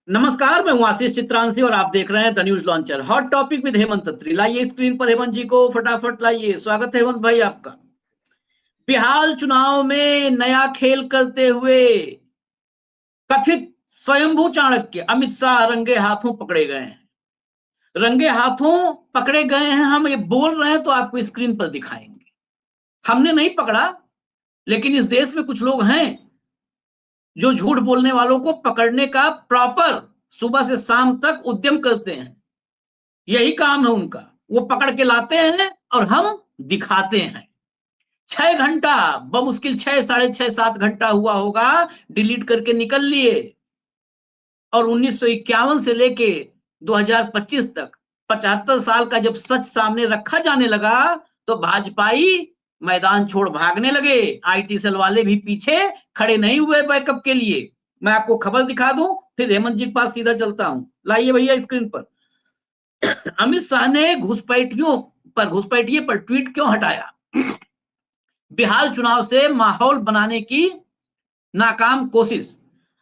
नमस्कार, मैं हूं आशीष चित्रांशी और आप देख रहे हैं the news launcher. Hot topic with Hemant Atri. लाइए स्क्रीन पर हेमंत जी को फटाफट लाइए। स्वागत है हेमंत भाई आपका। बिहार चुनाव में नया खेल करते हुए कथित स्वयंभू चाणक्य अमित शाह रंगे हाथों पकड़े गए हैं। रंगे हाथों पकड़े गए हैं, हम ये बोल रहे हैं तो आपको स्क्रीन पर दिखाएंगे। हमने नहीं पकड़ा, लेकिन इस देश में कुछ लोग हैं जो झूठ बोलने वालों को पकड़ने का प्रॉपर सुबह से शाम तक उद्यम करते हैं। यही काम है उनका। वो पकड़ के लाते हैं और हम दिखाते हैं। 6 घंटा बमुश्किल 6, साढ़े 6, 7 घंटा हुआ होगा डिलीट करके निकल लिए। और 1951 से लेके 2025 तक 75 साल का जब सच सामने रखा जाने लगा तो भाजपाई मैदान छोड़ भागने लगे। आईटी सेल वाले भी पीछे खड़े नहीं हुए बैकअप के लिए। मैं आपको खबर दिखा दूं, फिर हेमंत जी के पास सीधा चलता हूं। लाइए भैया स्क्रीन पर। अमित शाह ने घुसपैठिए पर ट्वीट क्यों हटाया? बिहार चुनाव से माहौल बनाने की नाकाम कोशिश।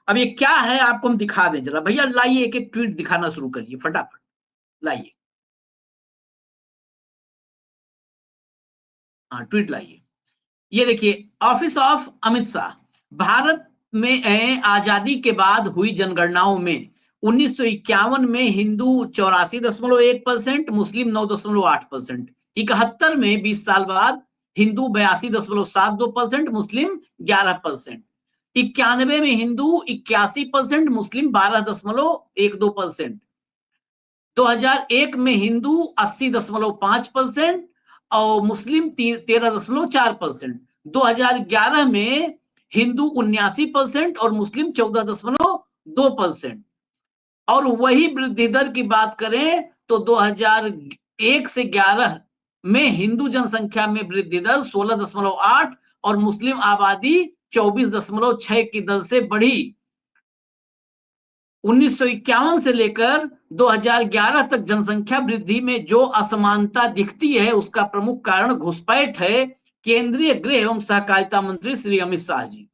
अब ये क्या है आपको हम दिखा दें जरा। भैया लाइए, एक एक ट्वीट दिखाना शुरू करिए फटाफट। लाइए, हाँ ट्वीट लाइए। ये देखिए, ऑफिस ऑफ अमित शाह। भारत में आजादी के बाद हुई जनगणनाओं में 1951 में हिंदू 84.1%, मुस्लिम 9.8%। 71 में 20 साल बाद हिंदू 82.72%, मुस्लिम 11%। 91 में हिंदू 81%, मुस्लिम 12.12%। 2001 में हिंदू 80.5% और मुस्लिम 13.4%। 2011 में हिंदू 79% और मुस्लिम 14.2%। और वही वृद्धि दर की बात करें तो 2001 से 11 में हिंदू जनसंख्या में वृद्धि दर 16.8 और मुस्लिम आबादी 24.6 की दर से बढ़ी। 1951 से लेकर 2011 तक जनसंख्या वृद्धि में जो असमानता दिखती है उसका प्रमुख कारण घुसपैठ है। केंद्रीय गृह एवं सहकारिता मंत्री श्री अमित शाह जी।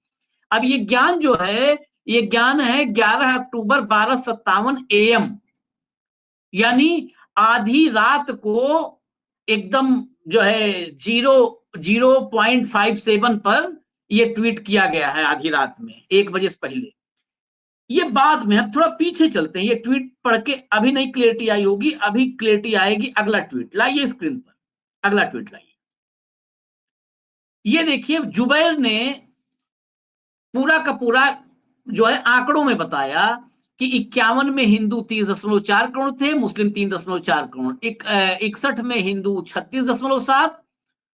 अब ये ज्ञान जो है, ये ज्ञान है 11 अक्टूबर 12:57 AM, यानी आधी रात को एकदम जो है 0:57 पर ये ट्वीट किया गया है। आधी रात में 1 बजे से पहले। ये बाद में, हम थोड़ा पीछे चलते हैं। ये ट्वीट पढ़ के अभी नहीं क्लियरिटी आई होगी, अभी क्लियरिटी आएगी। अगला ट्वीट लाइए स्क्रीन पर। अगला ट्वीट लाइए। ये देखिए, जुबैर ने पूरा का पूरा जो है आंकड़ों में बताया कि 51 में हिंदू 30.4 करोड़ थे, मुस्लिम 3.4 करोड़। 61 में हिंदू 36.7,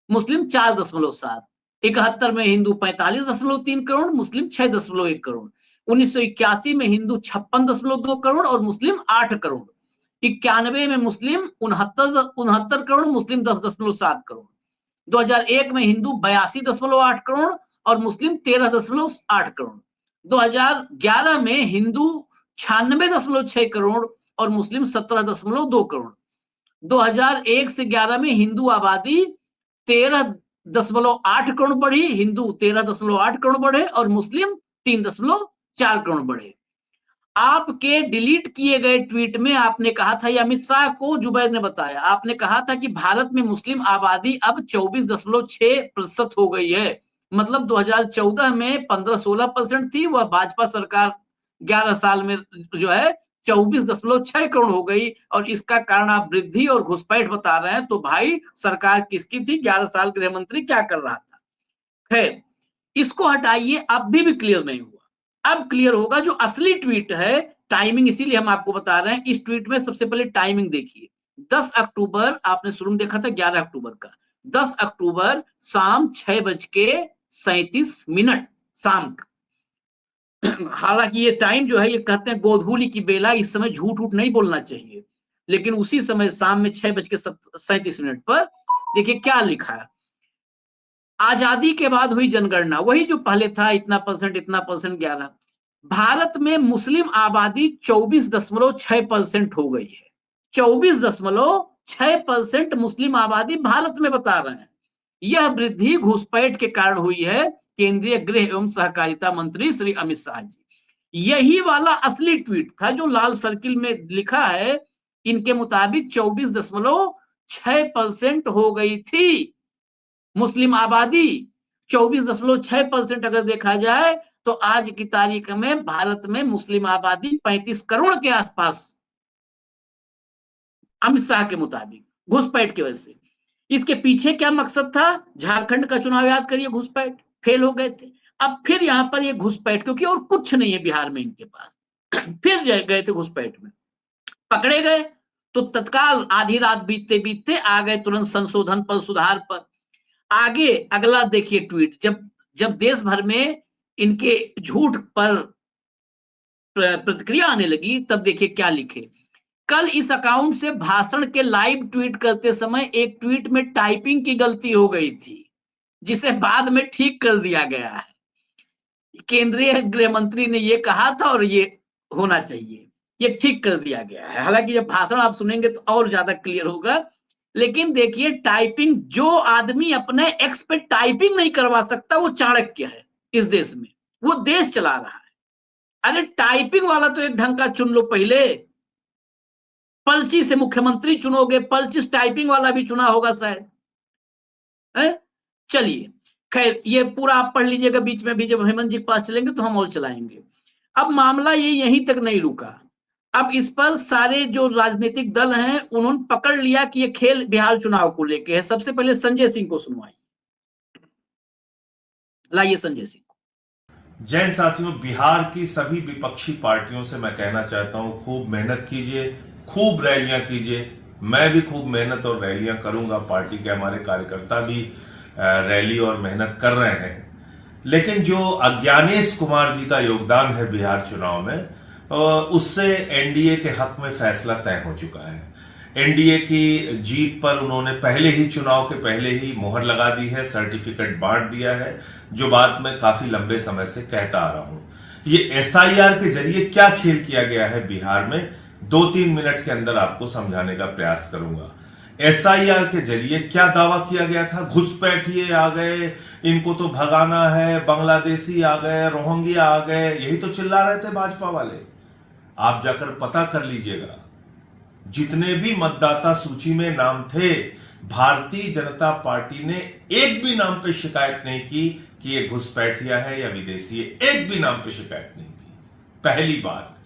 मुस्लिम 4.7। 71 में हिंदू 45.3 करोड़, मुस्लिम 6.1 करोड़। 1981 में हिंदू 56.2 करोड़ और मुस्लिम 8 करोड़। 91 में मुस्लिम 69 करोड़, मुस्लिम 10.7 करोड़। 2001 में हिंदू 82.8 करोड़ और मुस्लिम 13.8 करोड़। 2011 में हिंदू 96.6 करोड़ और मुस्लिम 17.2 करोड़। 2001 से 11 में हिंदू आबादी 13.8 करोड़ बढ़ी, हिंदू 13.8 करोड़ बढ़े और मुस्लिम 3.4 करोड़ बढ़े। आपके डिलीट किए गए ट्वीट में आपने कहा था, या अमित शाह को जुबैर ने बताया, आपने कहा था कि भारत में मुस्लिम आबादी अब 24.6% हो गई है। मतलब 2014 में 15-16% थी, वह भाजपा सरकार 11 साल में जो है 24.6 करोड़ हो गई। और इसका कारण आप वृद्धि और घुसपैठ बता रहे हैं, तो भाई सरकार किसकी थी? 11 साल गृह मंत्री क्या कर रहा था? खैर, इसको हटाइए, अब भी क्लियर नहीं हुआ। अब क्लियर होगा जो असली ट्वीट है। टाइमिंग इसीलिए हम आपको बता रहे हैं। इस ट्वीट में सबसे पहले टाइमिंग देखिए। 10 अक्टूबर आपने शुरू में देखा था, 11 अक्टूबर का। 10 अक्टूबर शाम 6:37 शाम का। हालांकि ये टाइम जो है, ये कहते हैं गोधूली की बेला, इस समय झूठ उठ नहीं बोलना चाहिए। लेकिन उसी समय शाम में 6:37 पर देखिए क्या लिखा है। आजादी के बाद हुई जनगणना, वही जो पहले था, इतना परसेंट इतना परसेंट 11। भारत में मुस्लिम आबादी 24.6% हो गई है। 24.6% मुस्लिम आबादी भारत में बता रहे हैं। यह वृद्धि घुसपैठ के कारण हुई है। केंद्रीय गृह एवं सहकारिता मंत्री श्री अमित शाह जी। यही वाला असली ट्वीट था जो लाल सर्किल में लिखा है। इनके मुताबिक 24.6% हो गई थी मुस्लिम आबादी। 24.6% अगर देखा जाए तो आज की तारीख में भारत में मुस्लिम आबादी 35 करोड़ के आसपास, अमित शाह के मुताबिक, घुसपैठ की वजह से। इसके पीछे क्या मकसद था? झारखंड का चुनाव याद करिए, घुसपैठ, फेल हो गए थे। अब फिर यहां पर ये घुसपैठ, क्योंकि और कुछ नहीं है बिहार में इनके पास, फिर गए थे घुसपैठ में, पकड़े गए तो तत्काल आधी रात बीतते बीतते आ गए तुरंत संशोधन पर, सुधार पर। आगे अगला देखिए ट्वीट, जब जब देश भर में इनके झूठ पर प्रतिक्रिया आने लगी, तब देखिए क्या लिखे। कल इस अकाउंट से भाषण के लाइव ट्वीट करते समय एक ट्वीट में टाइपिंग की गलती हो गई थी, जिसे बाद में ठीक कर दिया गया है। केंद्रीय गृह मंत्री ने ये कहा था और ये होना चाहिए, ये ठीक कर दिया गया है। हालांकि जब भाषण आप सुनेंगे तो और ज्यादा क्लियर होगा, लेकिन देखिए टाइपिंग, जो आदमी अपने एक्स पे टाइपिंग नहीं करवा सकता वो चाणक्य है इस देश में, वो देश चला रहा है। अरे टाइपिंग वाला तो एक ढंग का चुन लो पहले, पलची से मुख्यमंत्री चुनोगे, पलची टाइपिंग वाला भी चुना होगा शायद। चलिए खैर, ये पूरा आप पढ़ लीजिएगा, बीच में भी जब हेमंत जी के पास चलेंगे तो हम और चलाएंगे। अब मामला ये यहीं तक नहीं रुका, अब इस पर सारे जो राजनीतिक दल हैं उन्होंने पकड़ लिया कि ये खेल बिहार चुनाव को लेके है। सबसे पहले संजय सिंह को सुनवाई, लाइए संजय सिंह। जैन साथियों, बिहार की सभी विपक्षी पार्टियों से मैं कहना चाहता हूं, खूब मेहनत कीजिए, खूब रैलियां कीजिए। मैं भी खूब मेहनत और रैलियां करूंगा, पार्टी के हमारे कार्यकर्ता भी रैली और मेहनत कर रहे हैं। लेकिन जो अज्ञानेश कुमार जी का योगदान है बिहार चुनाव में, उससे एनडीए के हक में फैसला तय हो चुका है। एनडीए की जीत पर उन्होंने पहले ही, चुनाव के पहले ही मोहर लगा दी है, सर्टिफिकेट बांट दिया है, जो बात मैं काफी लंबे समय से कहता आ रहा हूं। ये एसआईआर के जरिए क्या खेल किया गया है बिहार में, 2-3 मिनट के अंदर आपको समझाने का प्रयास करूंगा। एसआईआर के जरिए क्या दावा किया गया था? घुसपैठिए आ गए, इनको तो भगाना है, बांग्लादेशी आ गए, रोहिंग्या आ गए, यही तो चिल्ला रहे थे भाजपा वाले। आप जाकर पता कर लीजिएगा, जितने भी मतदाता सूची में नाम थे, भारतीय जनता पार्टी ने एक भी नाम पे शिकायत नहीं की कि ये घुसपैठिया है या विदेशी है, एक भी नाम पे शिकायत नहीं की। पहली बात।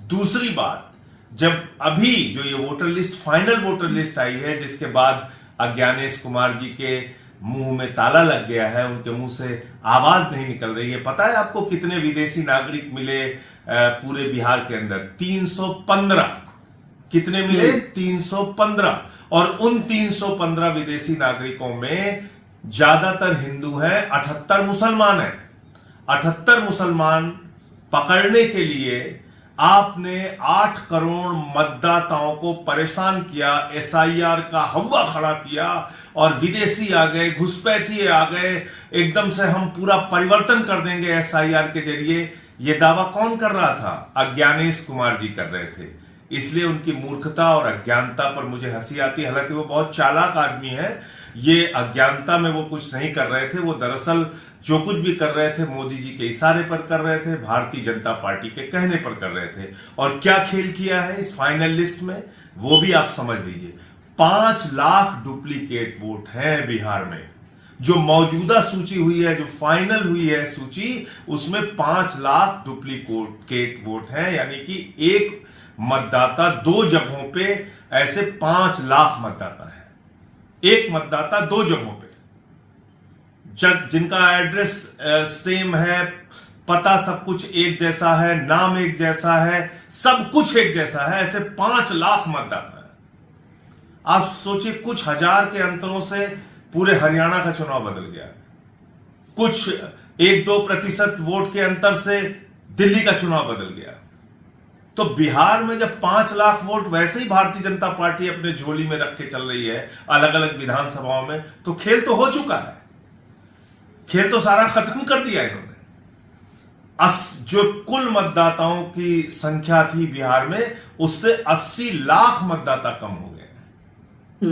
दूसरी बात, जब अभी जो ये voter list, final voter list आई है, जिसके बाद अज्ञानेश कुमार जी के मुंह में ताला लग गया है, उनके मुंह से आवाज नहीं निकल रही है। पता है आपको कितने विदेशी नागरिक मिले पूरे बिहार के अंदर? 315। कितने मिले? 315। और उन 315 विदेशी नागरिकों में ज्यादातर हिंदू हैं, 78 मुसलमान हैं। 78 मुसलमान पकड़ने के लिए आपने 8 करोड़ मतदाताओं को परेशान किया, एसआईआर का हवा खड़ा किया, और विदेशी आ गए, घुसपैठिए आ गए, एकदम से हम पूरा परिवर्तन कर देंगे एसआईआर के जरिए। यह दावा कौन कर रहा था? अज्ञानेश कुमार जी कर रहे थे। इसलिए उनकी मूर्खता और अज्ञानता पर मुझे हंसी आती है। हालांकि वो बहुत चालाक आदमी है, ये अज्ञानता में वो कुछ नहीं कर रहे थे। वो दरअसल जो कुछ भी कर रहे थे मोदी जी के इशारे पर कर रहे थे, भारतीय जनता पार्टी के कहने पर कर रहे थे। और क्या खेल किया है इस फाइनल लिस्ट में, वो भी आप समझ लीजिए। 5 लाख डुप्लीकेट वोट हैं बिहार में। जो मौजूदा सूची हुई है, जो फाइनल हुई है सूची, उसमें 5 लाख डुप्लीकेट वोट हैं। यानी कि एक मतदाता 2 जगहों पे, ऐसे 5 लाख मतदाता है। एक मतदाता 2 जगहों पे, जिनका एड्रेस सेम है, पता सब कुछ एक जैसा है, नाम एक जैसा है, सब कुछ एक जैसा है, ऐसे 5 लाख मतदाता है। आप सोचिए, कुछ हजार के अंतरों से पूरे हरियाणा का चुनाव बदल गया। कुछ 1-2% वोट के अंतर से दिल्ली का चुनाव बदल गया। तो बिहार में जब 5 लाख वोट वैसे ही भारतीय जनता पार्टी अपने झोली में रख के चल रही है अलग अलग विधानसभाओं में, तो खेल तो हो चुका है। खेल तो सारा खत्म कर दिया इन्होंने। जो कुल मतदाताओं की संख्या थी बिहार में, उससे 80 लाख मतदाता कम हो गए।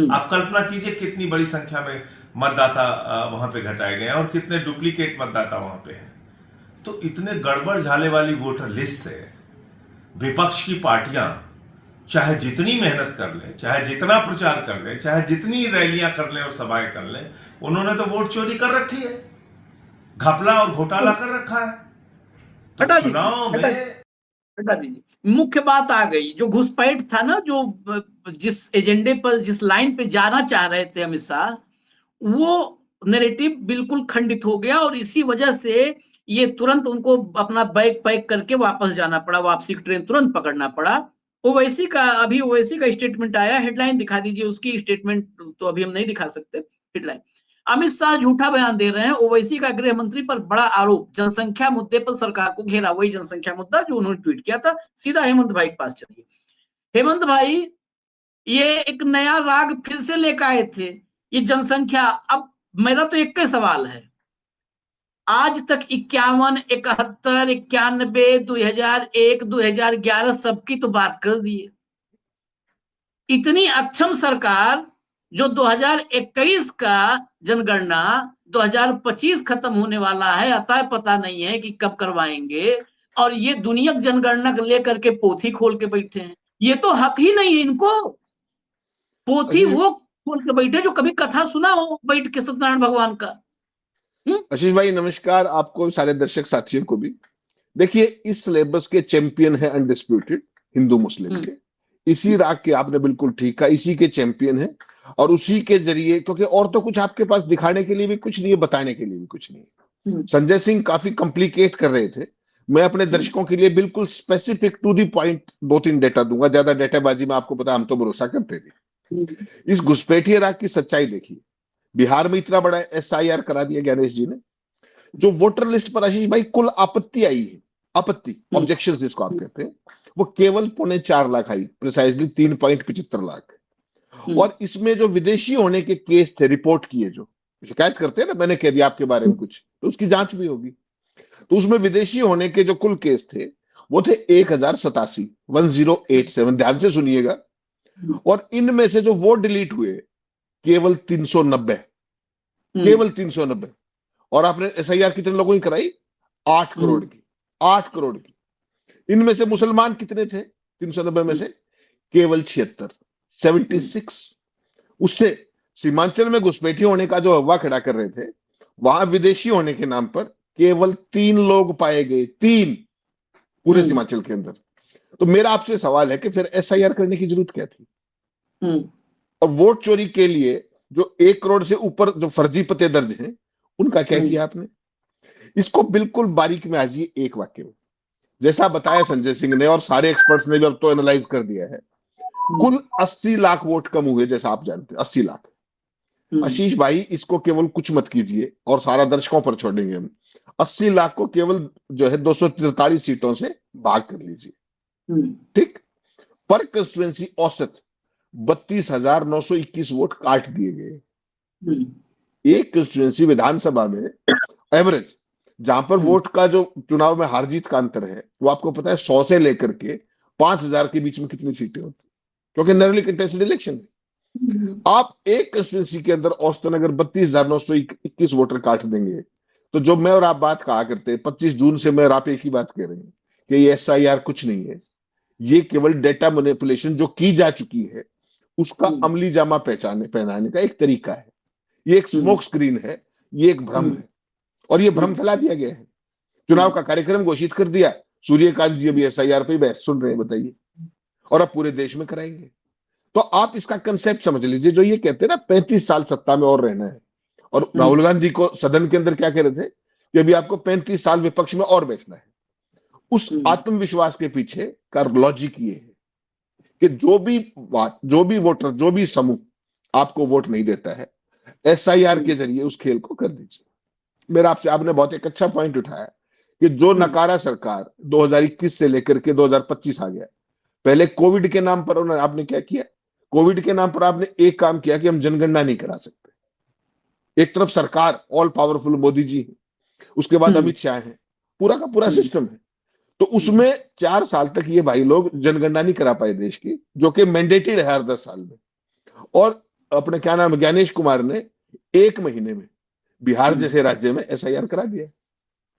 आप कल्पना कीजिए कितनी बड़ी संख्या में मतदाता वहां पे घटाए गए हैं और कितने डुप्लीकेट मतदाता वहां पे हैं। तो इतने गड़बड़ झाले वाली वोटर लिस्ट से विपक्ष की पार्टियां चाहे जितनी मेहनत कर ले, चाहे जितना प्रचार कर ले, चाहे जितनी रैलियां कर ले और सभाएं कर ले, उन्होंने तो वोट चोरी कर रखी है, घपला और घोटाला कर रखा है। तो चुनाव में हटा दीजिए, मुख्य बात आ गई, जो घुसपैठ था ना, जो जिस एजेंडे पर, जिस लाइन पे जाना चाह रहे थे अमित शाह, वो नैरेटिव बिल्कुल खंडित हो गया और इसी वजह से ये तुरंत उनको अपना बैग पैक करके वापस जाना पड़ा, वापसी की ट्रेन तुरंत पकड़ना पड़ा। ओवैसी का अभी ओवैसी का स्टेटमेंट आया, हेडलाइन दिखा दीजिए उसकी। स्टेटमेंट तो अभी हम नहीं दिखा सकते, हेडलाइन। अमित शाह झूठा बयान दे रहे हैं, ओवैसी का गृह मंत्री पर बड़ा आरोप, जनसंख्या मुद्दे पर सरकार को घेरा। वही जनसंख्या मुद्दा जो उन्होंने ट्वीट किया था। सीधा हेमंत भाई के पास चलिए। हेमंत भाई, ये एक नया राग फिर से लेकर आए थे, ये जनसंख्या। अब मेरा तो एक ही सवाल है, आज तक 51, 71, 91, 2001, 2011 सबकी तो बात कर दिए। इतनी अक्षम सरकार जो 2021 का जनगणना 2025 खत्म होने वाला है, अतः पता नहीं है कि कब करवाएंगे, और ये दुनिया जनगणना लेकर के पोथी खोल के बैठे हैं। ये तो हक ही नहीं है इनको। पोथी वो खोल के बैठे जो कभी कथा सुना हो बैठ के सत्यनारायण भगवान का। आशीष भाई नमस्कार, आपको, सारे दर्शक साथियों को भी। देखिए, इस सिलेबस के चैंपियन है अनडिस्प्यूटेड हिंदू मुस्लिम के। इसी राग के, आपने बिल्कुल ठीक कहा, इसी के चैंपियन है और उसी के जरिए, क्योंकि और तो कुछ आपके पास दिखाने के लिए भी कुछ नहीं है, बताने के लिए भी कुछ नहीं है। संजय सिंह काफी कॉम्प्लिकेट कर रहे थे। मैं अपने दर्शकों के लिए बिल्कुल specific to the point 2-3 data दूंगा। ज्यादा डेटाबाजी में आपको पता, हम तो भरोसा करते थे। इस घुसपैठिया राग की सच्चाई देखिए। बिहार में इतना बड़ा SIR करा दिया ज्ञानेश जी ने। जो वोटर लिस्ट पर आशीष भाई कुल आपत्ति आई है, आपत्ति, ऑब्जेक्शन जिसको आप कहते हैं, वो केवल 4.25 लाख आई, प्रिसाइजली 3.75 लाख। और इसमें जो विदेशी होने के केस थे, रिपोर्ट किए, जो शिकायत करते हैं ना, मैंने कह दिया आपके बारे में कुछ, तो उसकी जांच भी होगी। तो उसमें विदेशी होने के जो कुल केस थे वो थे 1087, ध्यान से सुनिएगा। और इनमें से जो वोट डिलीट हुए केवल 390, केवल 390। और आपने SIR कितने लोगों की कराई? 8 करोड़ की, 8 करोड़ की। इनमें से मुसलमान कितने थे 390 में से? केवल 76। उससे सीमांचल में घुसपैठी होने का जो हवा खड़ा कर रहे थे, वहां विदेशी होने के नाम पर केवल 3 लोग पाए गए, 3 पूरे सीमांचल के अंदर। तो मेरा आपसे सवाल है कि फिर SIR करने की जरूरत क्या थी? और वोट चोरी के लिए जो 1 करोड़ से ऊपर जो फर्जी पते दर्ज हैं, उनका क्या किया आपने? इसको बिल्कुल बारीक में आजिए एक वाक्य में। जैसा बताया संजय सिंह ने और सारे एक्सपर्ट्स ने भी अब तो एनालाइज कर दिया है, कुल 80 लाख वोट कम हुए, जैसा आप जानते हैं, 80 लाख। आशीष भाई, इसको केवल कुछ मत कीजिए और सारा दर्शकों पर छोड़ेंगे हम। 80 लाख को केवल जो है 243 सीटों से भाग कर लीजिए, ठीक। पर कंस्टिट्यूएंसी औसत 32,921 वोट काट दिए गए। एक कंस्टिट्यूएंसी विधानसभा में एवरेज, जहां पर वोट का जो चुनाव में हार जीत का अंतर है, वो आपको पता है 100 से लेकर के 5,000 के बीच में कितनी सीटें होती, क्योंकि नैरोली कंटेस्टेड इलेक्शन है। आप एक कंस्टिट्यूएंसी के अंदर औसतन अगर 32,921 वोटर काट देंगे, तो जो मैं और आप बात कहा करते हैं 25 जून से मैं और आप एक ही बात कह रहे हैं कि ये SIR कुछ नहीं है, ये केवल डेटा मैनिपुलेशन जो की जा चुकी है उसका अमली जामा पहनाने का एक तरीका है। ये एक स्मोक स्क्रीन है, ये एक भ्रम है, और ये भ्रम फैला दिया गया है। चुनाव का कार्यक्रम घोषित कर दिया, सूर्यकांत जी अभी SIR पे बहस सुन रहे हैं, बताइए, और अब पूरे देश में कराएंगे। तो आप इसका कंसेप्ट समझ लीजिए। जो ये कहते हैं ना 35 साल सत्ता में और रहना है, और राहुल गांधी को सदन के अंदर क्या कह रहे थे कि अभी आपको 35 साल विपक्ष में और बैठना है। उस आत्मविश्वास के पीछे का लॉजिक ये है कि जो भी वोटर, जो भी समूह आपको वोट नहीं देता है, SIR के जरिए उस खेल को कर दीजिए। मेरा आपसे, आपने बहुत एक अच्छा पॉइंट उठाया कि जो नकारा सरकार 2021 से लेकर के 2025 आ गया, पहले कोविड के नाम पर आपने क्या किया? कोविड के नाम पर आपने एक काम किया कि हम जनगणना नहीं करा सकते। एक तरफ सरकार ऑल पावरफुल मोदी जी है, उसके बाद अमित शाह है, पूरा का पूरा सिस्टम है। तो उसमें 4 साल तक ये भाई लोग जनगणना नहीं करा पाए देश की, जो कि मैंडेटेड है हर 10 साल में। और अपने क्या नाम, ज्ञानेश कुमार ने 1 महीने में बिहार जैसे राज्य में SIR करा दिया।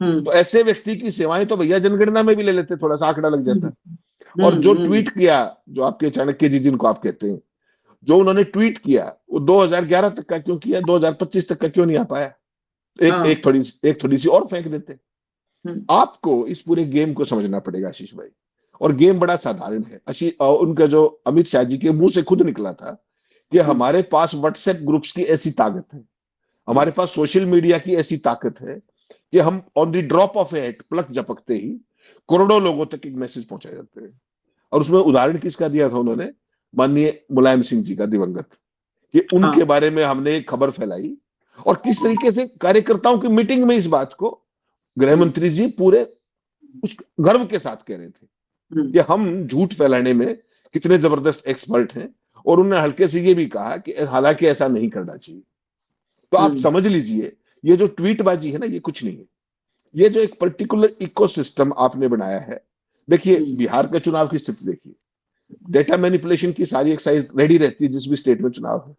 तो ऐसे व्यक्ति की सेवाएं तो भैया जनगणना में भी ले लेते, थोड़ा सा आंकड़ा लग जाता। और जो हम्म। ट्वीट किया, जो आपके चाणक्य जी जिनको आप कहते हैं, जो उन्होंने ट्वीट किया वो 2011 तक का क्यों किया, 2025 तक का क्यों नहीं आ पाया? हाँ। एक थोड़ी सी और फेंक देते। हम्म। आपको इस पूरे गेम को समझना पड़ेगा आशीष भाई। और गेम बड़ा साधारण है। उनका जो अमित शाह जी के मुंह से खुद निकला था कि हमारे पास व्हाट्सएप ग्रुप्स की ऐसी ताकत है, हमारे पास सोशल मीडिया की ऐसी ताकत है कि हम on the drop of a pluck झपकते ही करोड़ों लोगों तक एक मैसेज पहुंचा जाते हैं। और उसमें उदाहरण किसका दिया था उन्होंने? माननीय मुलायम सिंह जी का, दिवंगत, कि उनके हाँ। बारे में हमने एक खबर फैलाई। और किस तरीके से कार्यकर्ताओं की मीटिंग में इस बात को गृह मंत्री जी पूरे उस गर्व के साथ कह रहे थे कि हम झूठ फैलाने में कितने जबरदस्त एक्सपर्ट हैं। और उन्होंने हल्के से ये भी कहा कि हालांकि ऐसा नहीं करना चाहिए। तो आप समझ लीजिए, ये जो ट्वीटबाजी है ना, ये कुछ नहीं है। ये जो एक पर्टिकुलर इकोसिस्टम आपने बनाया है। देखिए बिहार के चुनाव की स्थिति देखिए, डेटा मैनिपुलेशन की सारी एक्सरसाइज रेडी रहती है जिस भी स्टेट में चुनाव है।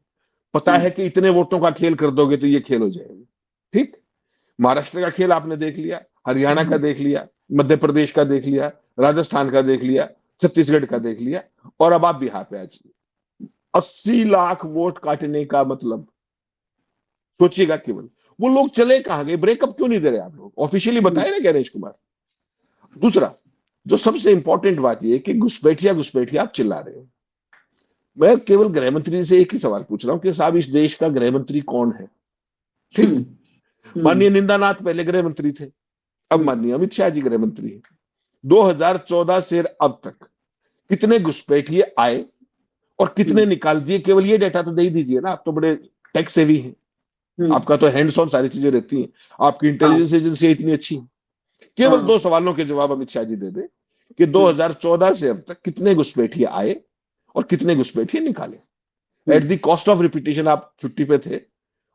पता है कि इतने वोटों का खेल कर दोगे तो ये खेल हो जाएगा। ठीक, महाराष्ट्र का खेल आपने देख लिया, हरियाणा का देख लिया, मध्य प्रदेश का देख लिया, राजस्थान का देख लिया, छत्तीसगढ़ का देख लिया, और अब आप बिहार पे आ जाइए। 80 लाख वोट काटने का मतलब सोचिएगा केवल। वो लोग चले कहां गए? ब्रेकअप क्यों नहीं दे रहे आप लोग? ऑफिशियली बताए ना गणेश कुमार। दूसरा, जो सबसे इंपॉर्टेंट बात यह है कि घुसपैठिया घुसपैठिया आप चिल्ला रहे हो। मैं केवल गृह मंत्री से एक ही सवाल पूछ रहा हूं कि साहब इस देश का गृह मंत्री कौन है? ठीक, माननीय निंदानाथ पहले गृह मंत्री थे, अब माननीय अमित शाह जी गृह मंत्री है। 2014 से अब तक कितने घुसपैठिए आए और कितने निकाल दिए? केवल ये डेटा तो दे ही दीजिए ना, आप तो बड़े टेक सेवी हैं, आपका तो हैंड्स ऑन सारी चीजें रहती हैं, आपकी इंटेलिजेंस एजेंसी इतनी अच्छी है। केवल दो सवालों के जवाब अमित शाह जी दे दे कि 2014 से अब तक कितने घुसपैठिए आए और कितने घुसपैठिए निकाले। At the cost of repetition, आप छुट्टी पे थे,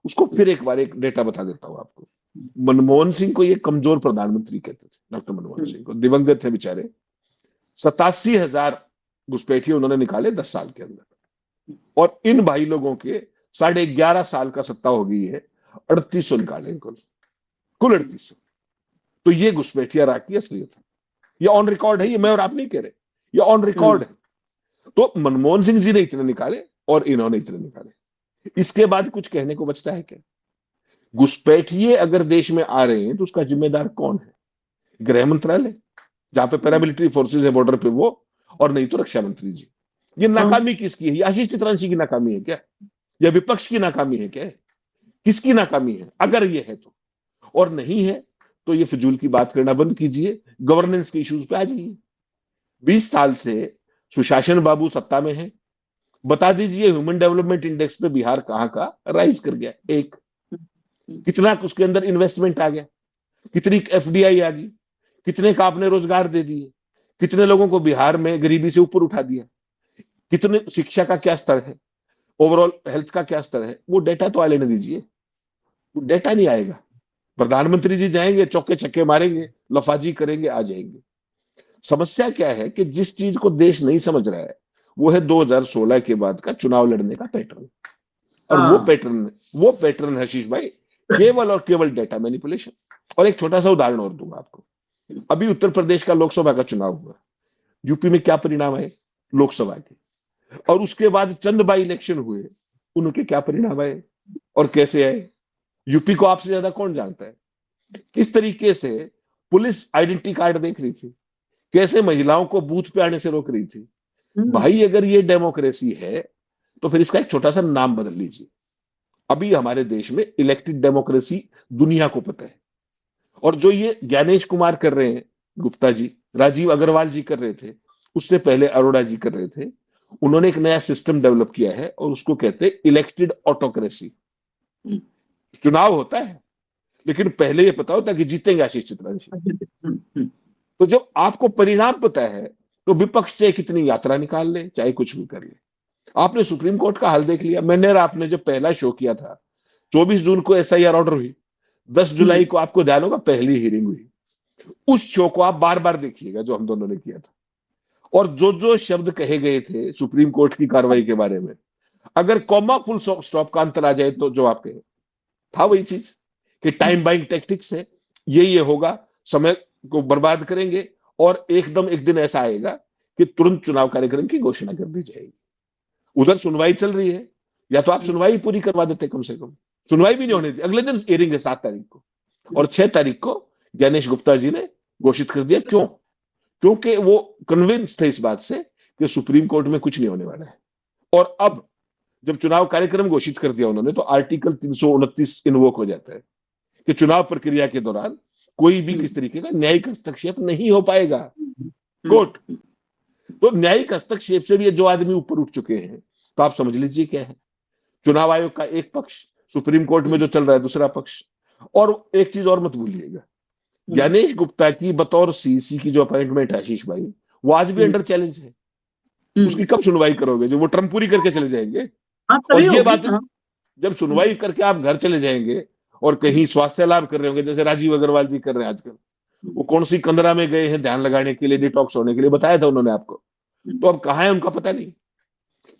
उसको फिर एक बार एक डेटा बता देता हूं आपको। मनमोहन सिंह को ये कमजोर प्रधानमंत्री कहते थे, डॉक्टर मनमोहन सिंह को, दिवंगत है बेचारे। 87,000 घुसपैठिए उन्होंने निकाले 10 साल के अंदर। और इन भाई लोगों के 11.5 साल का सत्ता हो गई है, 3800 निकाले कुल 3800। तो ये घुसपैठिया राज की असलियत है। ये ऑन रिकॉर्ड है, ये मैं और आप नहीं कह रहे, ये ऑन रिकॉर्ड है। तो मनमोहन सिंह जी ने इतने निकाले और इन्होंने इतने निकाले। इसके बाद कुछ कहने को बचता है क्या? घुसपैठिए अगर देश में आ रहे हैं तो उसका जिम्मेदार कौन है? गृह मंत्रालय, जहां पे पैरामिलिट्री फोर्सेज है बॉर्डर पे, वो, और नहीं तो रक्षा मंत्री जी। ये नाकामी किसकी है? आशीष चित्रांशी की नाकामी है क्या? या विपक्ष की नाकामी है क्या? किसकी नाकामी है अगर ये है तो? और नहीं है तो ये फिजूल की बात करना बंद कीजिए, गवर्नेंस के इश्यूज पे आ जाइए। 20 साल से सुशासन बाबू सत्ता में है, बता दीजिए ह्यूमन डेवलपमेंट इंडेक्स पे बिहार कहां का राइज कर गया? एक, कितना उसके अंदर इन्वेस्टमेंट आ गया, कितनी एफडीआई आ गई, कितने का आपने रोजगार दे दिए, कितने लोगों को बिहार में गरीबी से ऊपर उठा दिया, कितने शिक्षा का क्या स्तर है, ओवरऑल हेल्थ का क्या स्तर है? वो डेटा तो आ लेने दीजिए। वो डेटा नहीं आएगा। प्रधानमंत्री जी जाएंगे, चौके छक्के मारेंगे, लफाजी करेंगे, आ जाएंगे। समस्या क्या है कि जिस चीज को देश नहीं समझ रहा है वो है 2016 के बाद का चुनाव लड़ने का पैटर्न। और वो पैटर्न है आशीष भाई, केवल और केवल डेटा मैनिपुलेशन। और एक छोटा सा उदाहरण और दूंगा आपको। अभी उत्तर प्रदेश का लोकसभा का चुनाव हुआ, यूपी में क्या परिणाम आए लोकसभा के, और उसके बाद चंद बाई इलेक्शन हुए, उनके क्या परिणाम आए और कैसे आए? यूपी को आपसे ज्यादा कौन जानता है? किस तरीके से पुलिस आइडेंटिटी कार्ड देख रही थी, कैसे महिलाओं को बूथ पे आने से रोक रही थी। भाई अगर ये डेमोक्रेसी है तो फिर इसका एक छोटा सा नाम बदल लीजिए। अभी हमारे देश में इलेक्टेड डेमोक्रेसी दुनिया को पता है। और जो ये ज्ञानेश कुमार कर रहे हैं, गुप्ता जी, राजीव अग्रवाल जी कर रहे थे, उससे पहले अरोड़ा जी कर रहे थे, उन्होंने एक नया सिस्टम डेवलप किया है और उसको कहते हैं इलेक्टेड ऑटोक्रेसी। चुनाव होता है लेकिन पहले ये पता होता है कि जीतेंगे आशीष चित्रांशी। तो जब आपको परिणाम पता है तो विपक्ष चाहे कितनी यात्रा निकाल ले, चाहे कुछ भी कर ले। आपने सुप्रीम कोर्ट का हाल देख लिया। मैंने और आपने जब पहला शो किया था, 24 जून को एसआईआर ऑर्डर हुई, 10 जुलाई को आपको ध्यान होगा पहली हियरिंग हुई। उस शो को आप बार बार देखिएगा जो हम दोनों ने किया था। और जो जो शब्द कहे गए थे सुप्रीम कोर्ट की कार्रवाई के बारे में, अगर कॉमा फुल स्टॉप का अंतर आ जाए तो जो आप कहे था वही चीज कि टाइम बाइंग टैक्टिक्स है, ये होगा, समय को बर्बाद करेंगे और एकदम एक दिन ऐसा आएगा कि तुरंत चुनाव कार्यक्रम की घोषणा कर दी जाएगी। उधर सुनवाई चल रही है, या तो आप सुनवाई पूरी करवा देते, कम से कम सुनवाई भी नहीं होनी थी, अगले दिन हियरिंग है 7 तारीख को, और 6 तारीख को ज्ञानेश गुप्ता जी ने घोषित कर दिया। क्यों? क्योंकि वो कन्विंस थे इस बात से कि सुप्रीम कोर्ट में कुछ नहीं होने वाला है। और अब जब चुनाव कार्यक्रम घोषित कर दिया उन्होंने, तो आर्टिकल 329 इन्वोक हो जाता है कि चुनाव प्रक्रिया के दौरान कोई भी किस तरीके का न्यायिक हस्तक्षेप नहीं हो पाएगा। कोर्ट तो न्यायिक हस्तक्षेप से भी जो आदमी ऊपर उठ चुके हैं, तो आप समझ लीजिए क्या है। चुनाव आयोग का एक पक्ष, सुप्रीम कोर्ट में जो चल रहा है दूसरा पक्ष। और एक चीज और मत भूलिएगा, ज्ञानेश गुप्ता की बतौर सीसी की जो अपॉइंटमेंट है आशीष भाई, वो आज भी अंडर चैलेंज है। उसकी कब सुनवाई करोगे? जब वो टर्म पूरी करके चले जाएंगे। और ये बात, जब सुनवाई करके आप घर चले जाएंगे और कहीं स्वास्थ्य लाभ कर रहे होंगे, जैसे राजीव अग्रवाल जी कर रहे हैं आजकल, वो कौन सी कंदरा में गए हैं ध्यान लगाने के लिए, डिटॉक्स होने के लिए, बताया था उन्होंने आपको। तो अब कहां है उनका पता नहीं।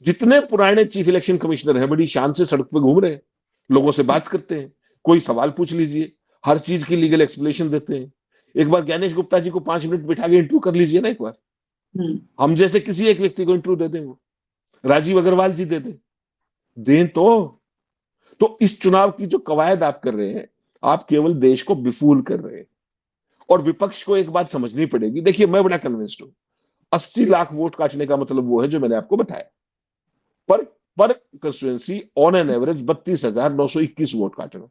जितने पुराने चीफ इलेक्शन कमिश्नर हैं, बड़ी शान से सड़क पे घूम रहे हैं, लोगों से बात करते हैं, कोई सवाल पूछ लीजिए, हर चीज की लीगल एक्सप्लेनेशन देते हैं। एक बार ज्ञानेश गुप्ता जी को 5 मिनट बिठा के इंटरव्यू कर लीजिए ना एक बार। हम जैसे किसी एक व्यक्ति को इंटरव्यू दे दें, वो राजीव अग्रवाल जी दे दें तो इस चुनाव की जो कवायद आप कर रहे हैं, आप केवल देश को बिफूल कर रहे हैं। और विपक्ष को एक बात समझनी पड़ेगी। देखिए, मैं बड़ा कन्विंस्ड हूं, 80 लाख वोट काटने का मतलब वो है जो मैंने आपको बताया। पर constituency on an average 32,921 vote काटना।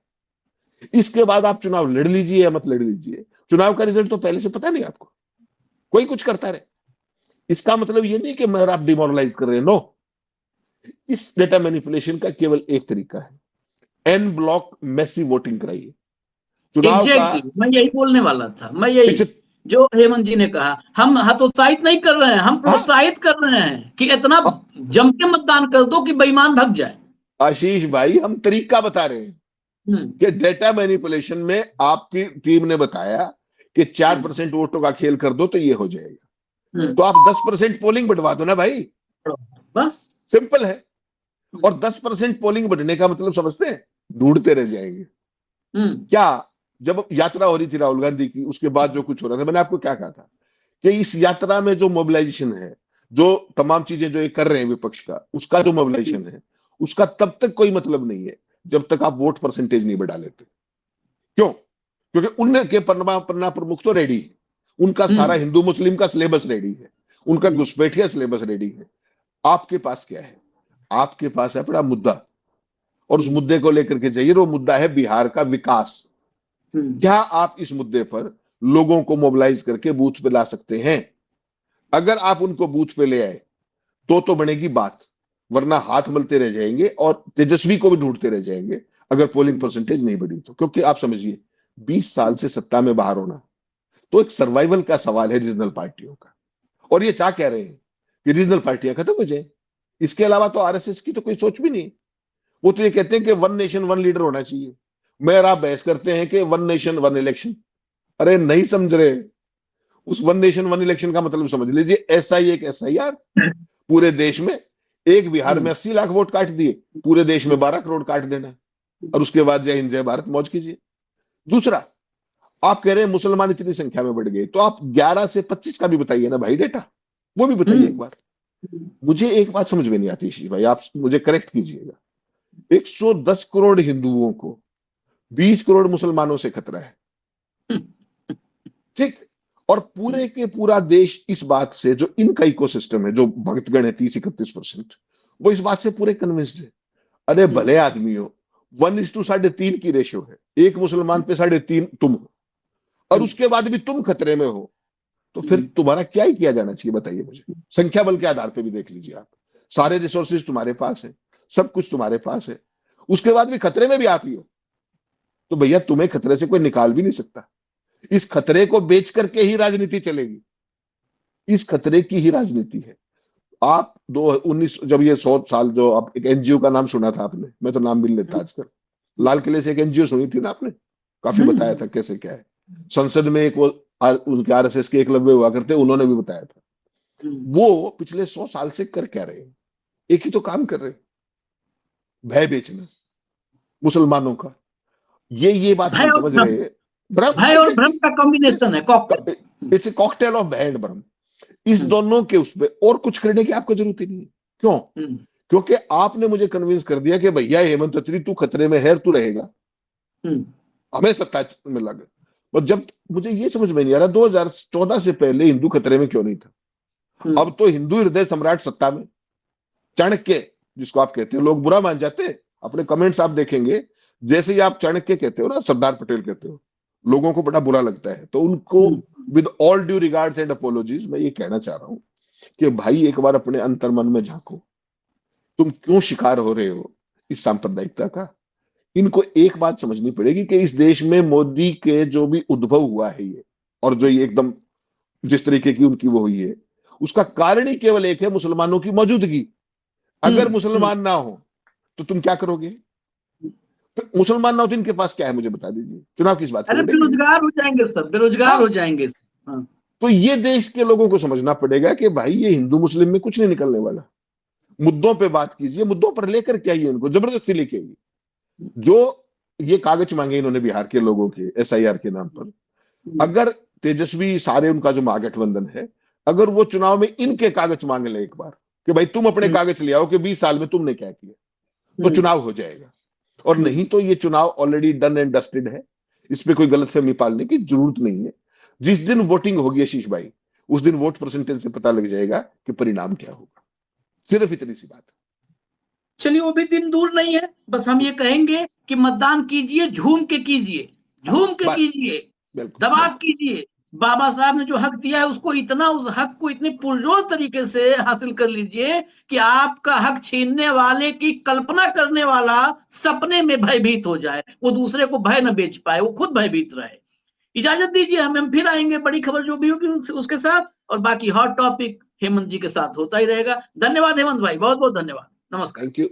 इसके बाद आप चुनाव लड़ लीजिए या मत लड़ लीजिए, चुनाव का रिजल्ट तो पहले से पता नहीं आपको, कोई कुछ करता रहे। इसका मतलब ये नहीं कि मैं और आप डिमोरलाइज कर रहे हैं, नो। इस डेटा मैनिपुलेशन का केवल एक तरीका है, एन ब्लॉक मैसिव वोटिंग कराइए। चुनाव Exactly, का मैं यही बोलने वाला था। मैं यही, जो हेमंत जी ने कहा, हम हतोत्साहित नहीं कर रहे हैं, हम प्रोत्साहित कर रहे हैं कि इतना जम के मतदान कर दो कि बेईमान भग जाए। आशीष भाई, हम तरीका बता रहे हैं कि डेटा मैनिपुलेशन में आपकी टीम ने बताया कि 4% वोटों का खेल कर दो तो ये हो जाएगा। तो आप 10% पोलिंग बढ़वा दो ना भाई, बस सिंपल है। और 10% पोलिंग बढ़ने का मतलब समझते हैं, ढूंढते रह जाएंगे। क्या, जब यात्रा हो रही थी राहुल गांधी की, उसके बाद जो कुछ हो रहा था, मैंने आपको क्या कहा था कि इस यात्रा में जो मोबिलाइजेशन है, जो तमाम चीजें जो ये कर रहे हैं विपक्ष का, उसका जो मोबिलाइजेशन है, उसका तब तक कोई मतलब नहीं है जब तक आप वोट परसेंटेज नहीं बढ़ा लेते। क्यों? क्योंकि उनके पन्ना प्रमुख तो रेडी है, उनका सारा हिंदू मुस्लिम का सिलेबस रेडी है, उनका घुसपैठिया सिलेबस रेडी है। आपके पास क्या है? आपके पास है बड़ा मुद्दा, और उस मुद्दे को लेकर के जाइए। वो मुद्दा है बिहार का विकास। क्या आप इस मुद्दे पर लोगों को मोबिलाइज करके बूथ पे ला सकते हैं? अगर आप उनको बूथ पे ले आए तो बनेगी बात, वरना हाथ मलते रह जाएंगे और तेजस्वी को भी ढूंढते रह जाएंगे अगर पोलिंग परसेंटेज नहीं बढ़ी तो। क्योंकि आप समझिए, 20 साल से सत्ता में बाहर होना तो एक सर्वाइवल का सवाल है रीजनल पार्टियों का। और ये क्या कह रहे हैं कि रीजनल पार्टियां खत्म हो जाए, इसके अलावा तो आरएसएस की तो कोई सोच भी नहीं। वो तो ये कहते हैं कि 1 नेशन 1 लीडर होना चाहिए। मैं और आप बहस करते हैं कि 1 नेशन 1 इलेक्शन। अरे नहीं समझ रहे, उस 1 नेशन 1 इलेक्शन का मतलब समझ लीजिए, एसआई एक एसआईआर पूरे देश में। एक बिहार में 80 लाख वोट काट दिए, पूरे देश में 12 करोड़ काट देना, और उसके बाद जय हिंद जय भारत मौज कीजिए। दूसरा, आप कह रहे हैं मुसलमान इतनी संख्या में बढ़ गए, तो आप 11 से 25 का भी बताइए ना भाई डेटा, वो भी बताइए एक बार। मुझे एक बात समझ में नहीं आती श्री भाई, आप मुझे करेक्ट कीजिएगा। 110 करोड़ हिंदुओं को 20 करोड़ मुसलमानों से खतरा है, ठीक? और पूरे के पूरा देश इस बात से, जो इनका इकोसिस्टम है, जो भक्तगण है 30-31%, वो इस बात से पूरे कन्विंस्ड है। अरे भले आदमी हो, 1:3.5 की रेशियो है, एक मुसलमान पे 3.5 तुम हो, और उसके बाद भी तुम खतरे में हो, तो फिर तुम्हारा क्या ही किया जाना चाहिए बताइए मुझे। संख्या बल के आधार पे भी देख लीजिए आप, सारे रिसोर्सेज तुम्हारे पास है, सब कुछ तुम्हारे पास है, उसके बाद भी खतरे में भी आप ही हो, तो भैया तुम्हें खतरे से कोई निकाल भी नहीं सकता। इस खतरे को बेच करके ही राजनीति चलेगी, इस खतरे की ही राजनीति है। आप 2019 जब ये 100 साल, जो आप एक एनजीओ का नाम सुना था आपने, मैं तो नाम भी लेता आजकल, लाल किले से एक एनजीओ सुनी थी ना आपने, काफी बताया था कैसे क्या है। संसद में एक वो उनके आरएसएस के एकलव्य हुआ करते, उन्होंने भी बताया था। वो पिछले 100 साल से कर क्या रहे हैं? एक ही तो काम कर रहे हैं, भय बेचना मुसलमानों का। ये बात हम समझ रहे हैं भय और भ्रम का कॉम्बिनेशन है, cocktail. It's a cocktail of भय एंड भ्रम। इस दोनों के उसमें और कुछ करने की आपको जरूरत ही नहीं है। क्यों? क्योंकि आपने मुझे कन्विंस कर दिया कि भैया हेमंत खत्री तू खतरे में है, तू रहेगा, हमें सत्ता में लगे। और जब मुझे ये समझ में नहीं आ रहा 2014 से पहले हिंदू खतरे में क्यों नहीं था। अब तो हिंदू हृदय सम्राट सत्ता में, चाणक्य जिसको आप कहते हो, लोग बुरा मान जाते हैं, अपने कमेंट्स आप देखेंगे, जैसे ही आप चाणक्य कहते हो ना, सरदार पटेल कहते हो, लोगों को बड़ा बुरा लगता है। तो उनको with all due regards and apologies मैं ये कहना चाह रहा हूं कि भाई एक बार अपने अंतर्मन में झांको, तुम क्यों शिकार हो रहे हो इस सांप्रदायिकता का। इनको एक बात समझनी पड़ेगी कि इस देश में मोदी के जो भी उद्भव हुआ है ये, और जो ये एकदम जिस तरीके की उनकी वो हुई है, उसका कारण ही केवल एक है, मुसलमानों की मौजूदगी। अगर मुसलमान ना हो तो तुम क्या करोगे? तो मुसलमान ना हो तो इनके पास क्या है, मुझे बता दीजिए। चुनाव किस बात अरे बेरोजगार हो जाएंगे सब, बेरोजगार हो जाएंगे। तो ये देश के लोगों को समझना पड़ेगा कि भाई ये हिंदू मुस्लिम में कुछ नहीं निकलने वाला। मुद्दों पे बात कीजिए, मुद्दों पर लेकर के आइए, उनको जबरदस्ती लेके आइए। जो ये कागज मांगे इन्होंने बिहार के लोगों के SIR के नाम पर, अगर तेजस्वी सारे उनका जो महागठबंधन है, अगर वो चुनाव में इनके कागज मांग ले एक बार कि भाई तुम अपने कागज ले आओ कि 20 साल में तुमने क्या किया, तो चुनाव हो जाएगा। और नहीं तो ये चुनाव ऑलरेडी डन एंड डस्टेड है, इस पे कोई गलतफहमी पालने की जरूरत नहीं है। जिस दिन वोटिंग होगी आशीष भाई, उस दिन वोट परसेंटेज से पता लग जाएगा कि परिणाम क्या होगा। सिर्फ इतनी सी बात। चलिए वो भी दिन दूर नहीं है, बस हम ये कहेंगे कि मतदान कीजिए, झूम के कीजिए, झूम के कीजिए, दबा कीजिए। बाबा साहब ने जो हक दिया है उसको इतना, उस हक को इतने पुरजोर तरीके से हासिल कर लीजिए कि आपका हक छीनने वाले की कल्पना करने वाला सपने में भयभीत हो जाए, वो दूसरे को भय न बेच पाए, वो खुद भयभीत रहे। इजाजत दीजिए, हम फिर आएंगे बड़ी खबर जो भी होगी उसके साथ, और बाकी हॉट टॉपिक हेमंत जी के साथ होता ही रहेगा। धन्यवाद हेमंत भाई, बहुत बहुत धन्यवाद, नमस्कार। Thank you.